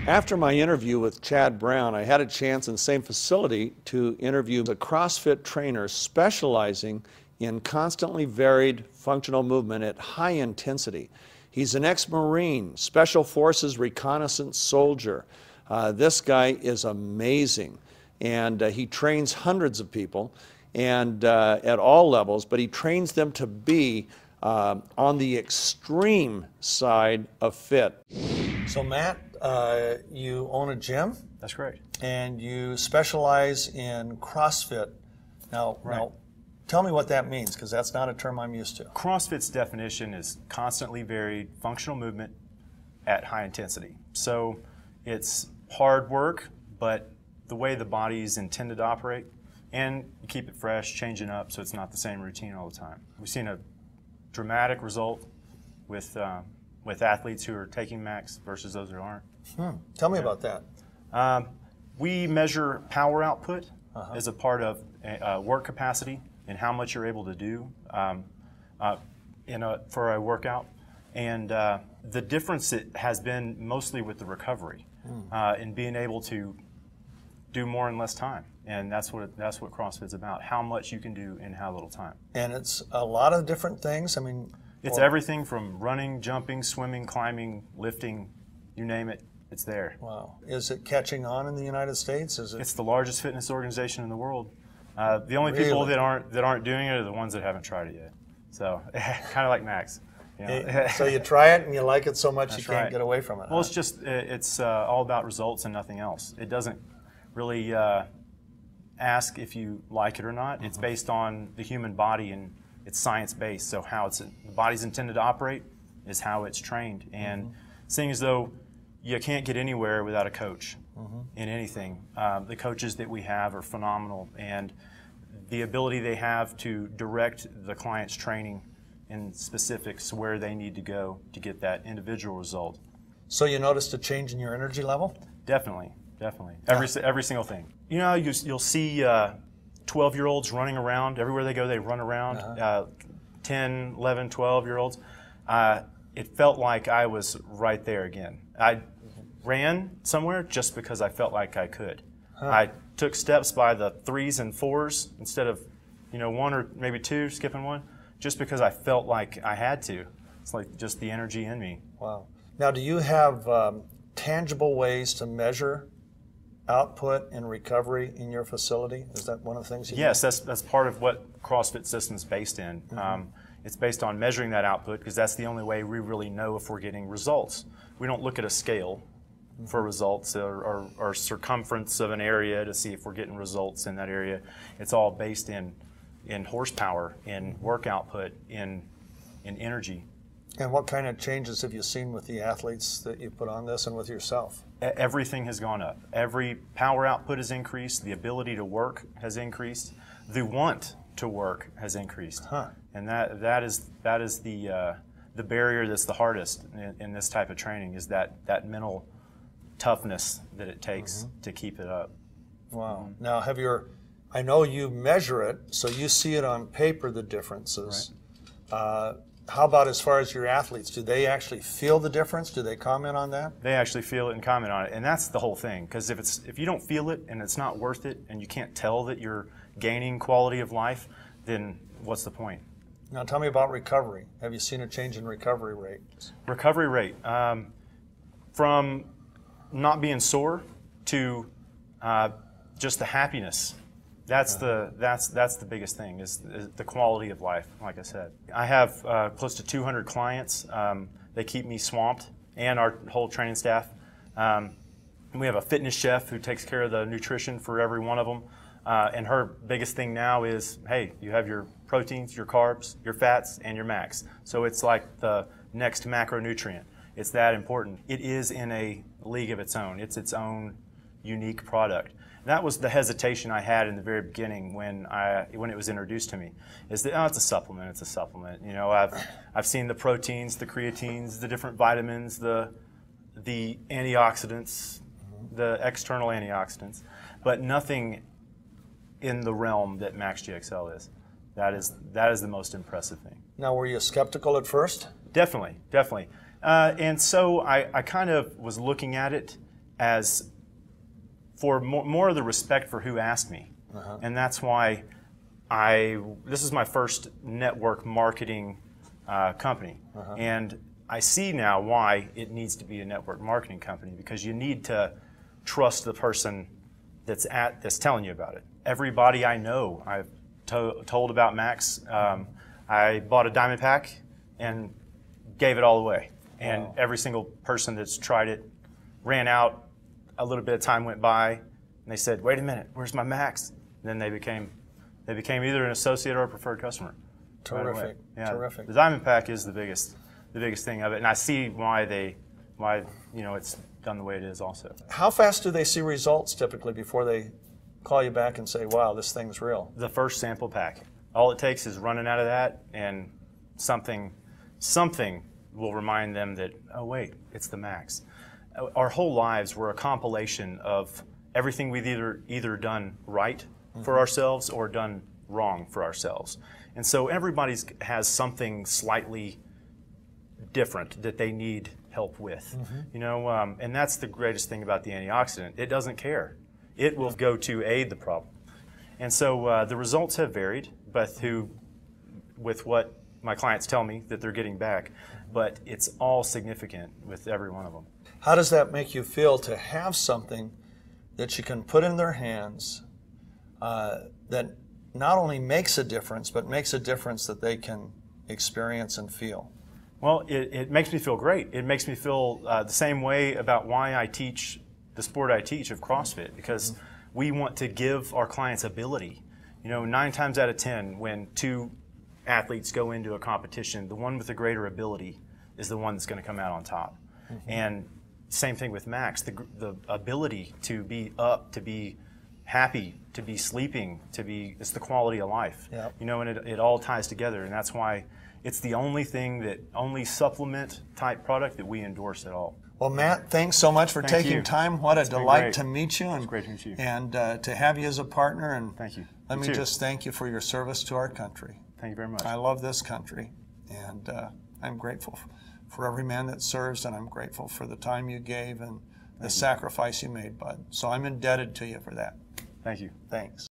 After my interview with Chad Brown, I had a chance in the same facility to interview a CrossFit trainer specializing in constantly varied functional movement at high intensity. He's an ex-Marine, Special Forces reconnaissance soldier. This guy is amazing, and he trains hundreds of people and at all levels, but he trains them to be on the extreme side of fit. So Matt, you own a gym? That's correct. And you specialize in CrossFit. Now, tell me what that means, because that's not a term I'm used to. CrossFit's definition is constantly varied functional movement at high intensity. So it's hard work, but the way the body is intended to operate, and you keep it fresh, changing up so it's not the same routine all the time. We've seen a dramatic result with athletes who are taking max versus those who aren't. Tell me about that. We measure power output as a part of work capacity and how much you're able to do for a workout. And the difference it has been mostly with the recovery in being able to do more in less time. And that's what CrossFit's about, how much you can do in how little time. And it's a lot of different things. I mean, it's everything from running, jumping, swimming, climbing, lifting, you name it, it's there. Wow. Is it catching on in the United States? Is it? It's the largest fitness organization in the world. The only people that aren't doing it are the ones that haven't tried it yet. So kind of like Max. You know? So you try it and you like it so much you can't get away from it. Well, it's all about results and nothing else. It doesn't really ask if you like it or not. It's based on the human body, and it's science-based. So how the body's intended to operate is how it's trained. And seeing as though you can't get anywhere without a coach in anything, the coaches that we have are phenomenal, and the ability they have to direct the client's training in specifics where they need to go to get that individual result. So you noticed a change in your energy level? Definitely. Definitely. Every single thing. You know, you'll see 12-year-olds running around. Everywhere they go, they run around. 10, 11, 12-year-olds. It felt like I was right there again. I ran somewhere just because I felt like I could. I took steps by the 3s and 4s instead of, 1 or maybe 2, skipping 1, just because I felt like I had to. It's like just the energy in me. Wow. Now, do you have tangible ways to measure output and recovery in your facility? Is that one of the things you do? Yes, that's part of what CrossFit System's based in. It's based on measuring that output, because that's the only way we really know if we're getting results. We don't look at a scale for results or circumference of an area to see if we're getting results in that area. It's all based in horsepower, in work output, in energy. And what kind of changes have you seen with the athletes that you put on this and with yourself? Everything has gone up. Every power output has increased. The ability to work has increased. The want to work has increased. And that is the barrier that's the hardest in this type of training, is that mental toughness that it takes to keep it up. Wow. Now, I know you measure it, so you see it on paper, the differences. Right. How about as far as your athletes? Do they actually feel the difference? Do they comment on that? They actually feel it and comment on it, and that's the whole thing. Because if you don't feel it and it's not worth it, and you can't tell that you're gaining quality of life, then what's the point? Now tell me about recovery. Have you seen a change in recovery rate? Recovery rate, from not being sore to just the happiness. That's the biggest thing, is the quality of life, like I said. I have close to 200 clients. They keep me swamped, and our whole training staff. We have a fitness chef who takes care of the nutrition for every one of them. And her biggest thing now is, hey, you have your proteins, your carbs, your fats, and your max. So it's like the next macronutrient. It's that important. It is in a league of its own. It's its own unique product. That was the hesitation I had in the very beginning when it was introduced to me. Is that, oh, it's a supplement. It's a supplement. I've seen the proteins, the creatines, the different vitamins, the antioxidants, the external antioxidants, but nothing in the realm that MaxGXL is. That is the most impressive thing. Now, were you skeptical at first? Definitely, definitely. And so I kind of was looking at it as for more of the respect for who asked me. And that's why this is my first network marketing company. And I see now why it needs to be a network marketing company, because you need to trust the person that's telling you about it. Everybody I know, I've told about Max. I bought a diamond pack and gave it all away. And every single person that's tried it ran out. A little bit of time went by, and they said, "Wait a minute, where's my Max?" And then they became either an associate or a preferred customer. Terrific, yeah, terrific. The diamond pack is the biggest thing of it, and I see why it's done the way it is also. How fast do they see results typically before they call you back and say, "Wow, this thing's real"? The first sample pack. All it takes is running out of that, and something will remind them that, oh wait, it's the Max. Our whole lives were a compilation of everything we've either done right for ourselves or done wrong for ourselves. And so everybody has something slightly different that they need help with. You know, and that's the greatest thing about the antioxidant. It doesn't care. It will go to aid the problem. And so the results have varied, but with what my clients tell me that they're getting back, but it's all significant with every one of them. How does that make you feel to have something that you can put in their hands that not only makes a difference, but makes a difference that they can experience and feel? Well, it makes me feel great. It makes me feel the same way about why I teach the sport I teach of CrossFit, because we want to give our clients ability. You know, 9 times out of 10, when 2 athletes go into a competition, the one with the greater ability is the one that's going to come out on top. And same thing with Max, the ability to be up, to be happy, to be sleeping, it's the quality of life. You know, and it all ties together, and that's why it's the only supplement type product that we endorse at all. Well, Matt, thanks so much for taking time. What a delight to meet you, and great to meet you, and to have you as a partner. And thank you. Let me just thank you for your service to our country. Thank you very much. I love this country, and I'm grateful for every man that serves, and I'm grateful for the time you gave and the sacrifice you made, bud. So I'm indebted to you for that. Thank you. Thanks.